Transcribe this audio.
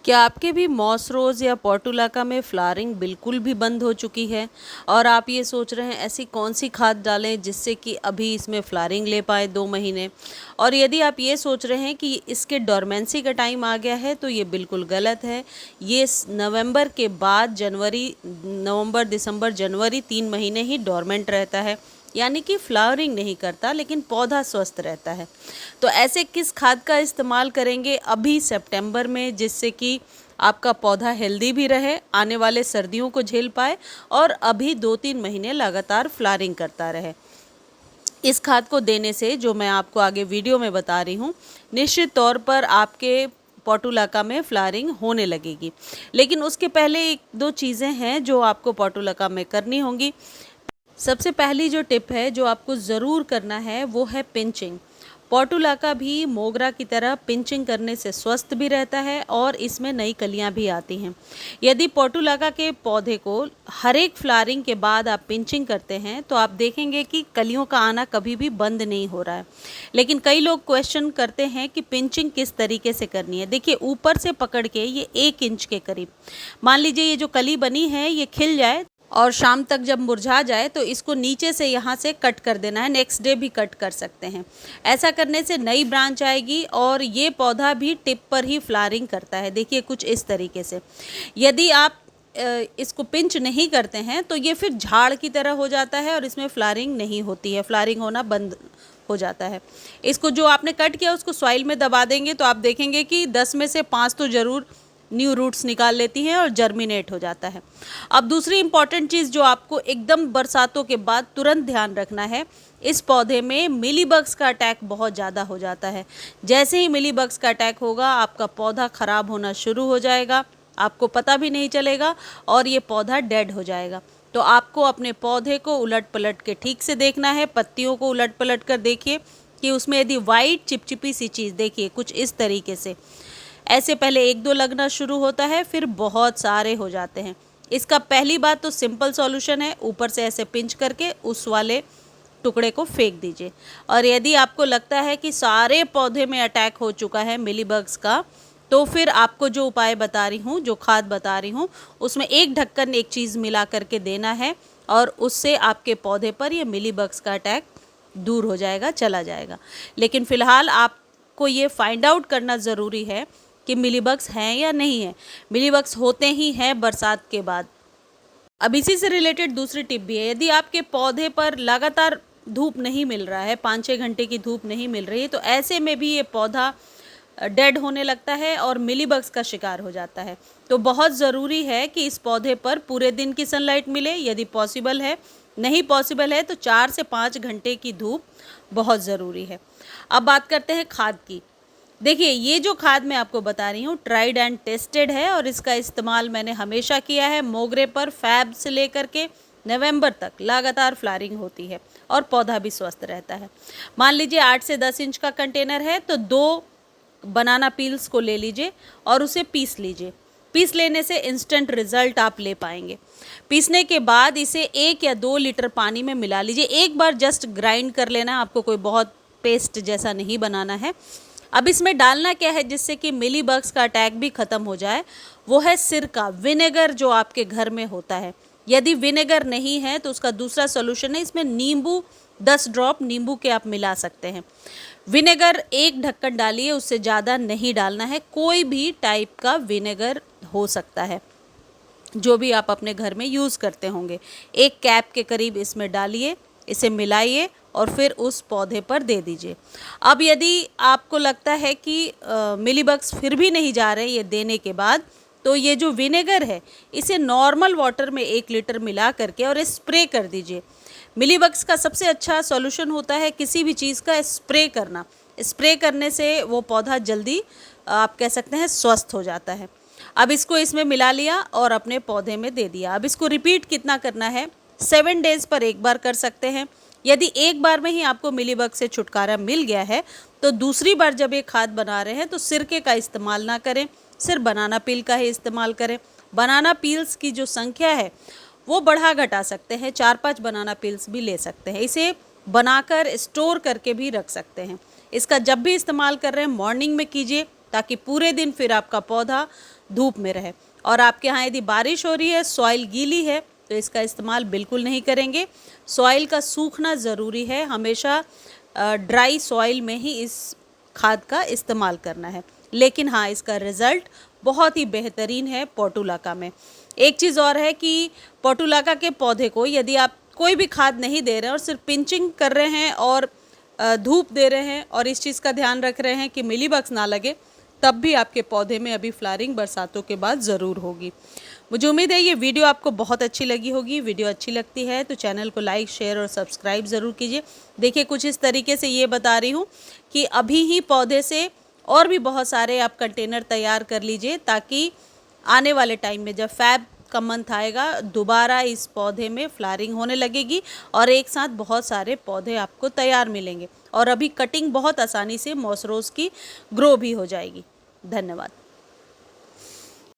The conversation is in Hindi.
क्या आपके भी मॉस रोज़ या पोर्टुलाका में फ्लावरिंग बिल्कुल भी बंद हो चुकी है और आप ये सोच रहे हैं ऐसी कौन सी खाद डालें जिससे कि अभी इसमें फ्लावरिंग ले पाए 2 महीने। और यदि आप ये सोच रहे हैं कि इसके डोरमेंसी का टाइम आ गया है तो ये बिल्कुल गलत है। ये नवंबर के बाद जनवरी, नवंबर दिसंबर जनवरी 3 महीने ही डोरमेंट रहता है, यानी कि फ्लावरिंग नहीं करता लेकिन पौधा स्वस्थ रहता है। तो ऐसे किस खाद का इस्तेमाल करेंगे अभी सितंबर में जिससे कि आपका पौधा हेल्दी भी रहे, आने वाले सर्दियों को झेल पाए और अभी 2-3 महीने लगातार फ्लावरिंग करता रहे। इस खाद को देने से, जो मैं आपको आगे वीडियो में बता रही हूँ, निश्चित तौर पर आपके पोर्टुलाका में फ्लावरिंग होने लगेगी। लेकिन उसके पहले एक दो चीज़ें हैं जो आपको पोर्टुलाका में करनी होंगी। सबसे पहली जो टिप है जो आपको ज़रूर करना है वो है पिंचिंग। पोर्टुलाका भी मोगरा की तरह पिंचिंग करने से स्वस्थ भी रहता है और इसमें नई कलियां भी आती हैं। यदि पोर्टुलाका के पौधे को हर एक फ्लावरिंग के बाद आप पिंचिंग करते हैं तो आप देखेंगे कि कलियों का आना कभी भी बंद नहीं हो रहा है। लेकिन कई लोग क्वेश्चन करते हैं कि पिंचिंग किस तरीके से करनी है। देखिए, ऊपर से पकड़ के ये 1 इंच के करीब, मान लीजिए ये जो कली बनी है ये खिल जाए और शाम तक जब मुरझा जाए तो इसको नीचे से यहाँ से कट कर देना है। नेक्स्ट डे भी कट कर सकते हैं। ऐसा करने से नई ब्रांच आएगी और ये पौधा भी टिप पर ही फ्लावरिंग करता है। देखिए, कुछ इस तरीके से। यदि आप इसको पिंच नहीं करते हैं तो ये फिर झाड़ की तरह हो जाता है और इसमें फ्लावरिंग नहीं होती है, फ्लावरिंग होना बंद हो जाता है। इसको जो आपने कट किया उसको सॉइल में दबा देंगे तो आप देखेंगे कि 10 में से 5 तो ज़रूर न्यू रूट्स निकाल लेती हैं और जर्मिनेट हो जाता है। अब दूसरी इम्पॉर्टेंट चीज़ जो आपको एकदम बरसातों के बाद तुरंत ध्यान रखना है, इस पौधे में मिलीबग्स का अटैक बहुत ज़्यादा हो जाता है। जैसे ही मिलीबग्स का अटैक होगा आपका पौधा ख़राब होना शुरू हो जाएगा, आपको पता भी नहीं चलेगा और ये पौधा डेड हो जाएगा। तो आपको अपने पौधे को उलट पलट के ठीक से देखना है। पत्तियों को उलट पलट कर देखिए कि उसमें यदि वाइट चिपचिपी सी चीज़, देखिए कुछ इस तरीके से, ऐसे पहले 1-2 लगना शुरू होता है फिर बहुत सारे हो जाते हैं। इसका पहली बात तो सिंपल सॉल्यूशन है, ऊपर से ऐसे पिंच करके उस वाले टुकड़े को फेंक दीजिए। और यदि आपको लगता है कि सारे पौधे में अटैक हो चुका है मिलीबग्स का, तो फिर आपको जो उपाय बता रही हूँ, जो खाद बता रही हूँ, उसमें एक ढक्कन एक चीज़ मिला करके देना है और उससे आपके पौधे पर ये मिलीबग्स का अटैक दूर हो जाएगा, चला जाएगा। लेकिन फ़िलहाल आपको ये फाइंड आउट करना ज़रूरी है कि मिलीबग्स हैं या नहीं है। मिलीबग्स होते ही हैं बरसात के बाद। अब इसी से रिलेटेड दूसरी टिप भी है। यदि आपके पौधे पर लगातार धूप नहीं मिल रहा है, 5-6 घंटे की धूप नहीं मिल रही है, तो ऐसे में भी ये पौधा डेड होने लगता है और मिलीबग्स का शिकार हो जाता है। तो बहुत ज़रूरी है कि इस पौधे पर पूरे दिन की सनलाइट मिले, यदि पॉसिबल है। नहीं पॉसिबल है तो 4 से 5 घंटे की धूप बहुत ज़रूरी है। अब बात करते हैं खाद की। देखिए, ये जो खाद मैं आपको बता रही हूँ ट्राइड एंड टेस्टेड है और इसका इस्तेमाल मैंने हमेशा किया है। मोगरे पर फैब से लेकर के नवंबर तक लगातार फ्लावरिंग होती है और पौधा भी स्वस्थ रहता है। मान लीजिए 8 से 10 इंच का कंटेनर है तो 2 बनाना पील्स को ले लीजिए और उसे पीस लीजिए। पीस लेने से इंस्टेंट रिजल्ट आप ले पाएंगे। पीसने के बाद इसे 1 या 2 लीटर पानी में मिला लीजिए। एक बार जस्ट ग्राइंड कर लेना, आपको कोई बहुत पेस्ट जैसा नहीं बनाना है। अब इसमें डालना क्या है जिससे कि मिलीबग्स का अटैक भी ख़त्म हो जाए, वो है सिरका, विनेगर जो आपके घर में होता है। यदि विनेगर नहीं है तो उसका दूसरा सोल्यूशन है, इसमें नींबू, 10 ड्रॉप नींबू के आप मिला सकते हैं। विनेगर 1 ढक्कन डालिए, उससे ज़्यादा नहीं डालना है। कोई भी टाइप का विनेगर हो सकता है जो भी आप अपने घर में यूज़ करते होंगे। 1 कैप के करीब इसमें डालिए, इसे मिलाइए और फिर उस पौधे पर दे दीजिए। अब यदि आपको लगता है कि मिलीबग्स फिर भी नहीं जा रहे ये देने के बाद, तो ये जो विनेगर है इसे नॉर्मल वाटर में 1 लीटर मिला करके और स्प्रे कर दीजिए। मिलीबग्स का सबसे अच्छा सॉल्यूशन होता है किसी भी चीज़ का स्प्रे करना। स्प्रे करने से वो पौधा जल्दी, आप कह सकते हैं, स्वस्थ हो जाता है। अब इसको इसमें मिला लिया और अपने पौधे में दे दिया। अब इसको रिपीट कितना करना है, 7 डेज़ पर एक बार कर सकते हैं। यदि एक बार में ही आपको मिलीबग से छुटकारा मिल गया है तो दूसरी बार जब ये खाद बना रहे हैं तो सिरके का इस्तेमाल ना करें, सिर्फ बनाना पील का ही इस्तेमाल करें। बनाना पील्स की जो संख्या है वो बढ़ा घटा सकते हैं, 4-5 बनाना पील्स भी ले सकते हैं। इसे बनाकर स्टोर करके भी रख सकते हैं। इसका जब भी इस्तेमाल कर रहे हैं मॉर्निंग में कीजिए ताकि पूरे दिन फिर आपका पौधा धूप में रहे। और आपके यहाँ यदि बारिश हो रही है, सॉइल गीली है, तो इसका इस्तेमाल बिल्कुल नहीं करेंगे। सॉइल का सूखना ज़रूरी है, हमेशा ड्राई सॉइल में ही इस खाद का इस्तेमाल करना है। लेकिन हाँ, इसका रिज़ल्ट बहुत ही बेहतरीन है पोटुलाका में। एक चीज़ और है कि पोटुलाका के पौधे को यदि आप कोई भी खाद नहीं दे रहे हैं और सिर्फ पिंचिंग कर रहे हैं और धूप दे रहे हैं और इस चीज़ का ध्यान रख रहे हैं कि मिलीबग्स ना लगे, तब भी आपके पौधे में अभी फ्लावरिंग बरसातों के बाद ज़रूर होगी। मुझे उम्मीद है ये वीडियो आपको बहुत अच्छी लगी होगी। वीडियो अच्छी लगती है तो चैनल को लाइक, शेयर और सब्सक्राइब ज़रूर कीजिए। देखिए, कुछ इस तरीके से ये बता रही हूँ कि अभी ही पौधे से और भी बहुत सारे आप कंटेनर तैयार कर लीजिए, ताकि आने वाले टाइम में जब फैब का मंथ आएगा, दोबारा इस पौधे में फ्लावरिंग होने लगेगी और एक साथ बहुत सारे पौधे आपको तैयार मिलेंगे। और अभी कटिंग बहुत आसानी से मॉस रोज़ की ग्रो भी हो जाएगी। धन्यवाद।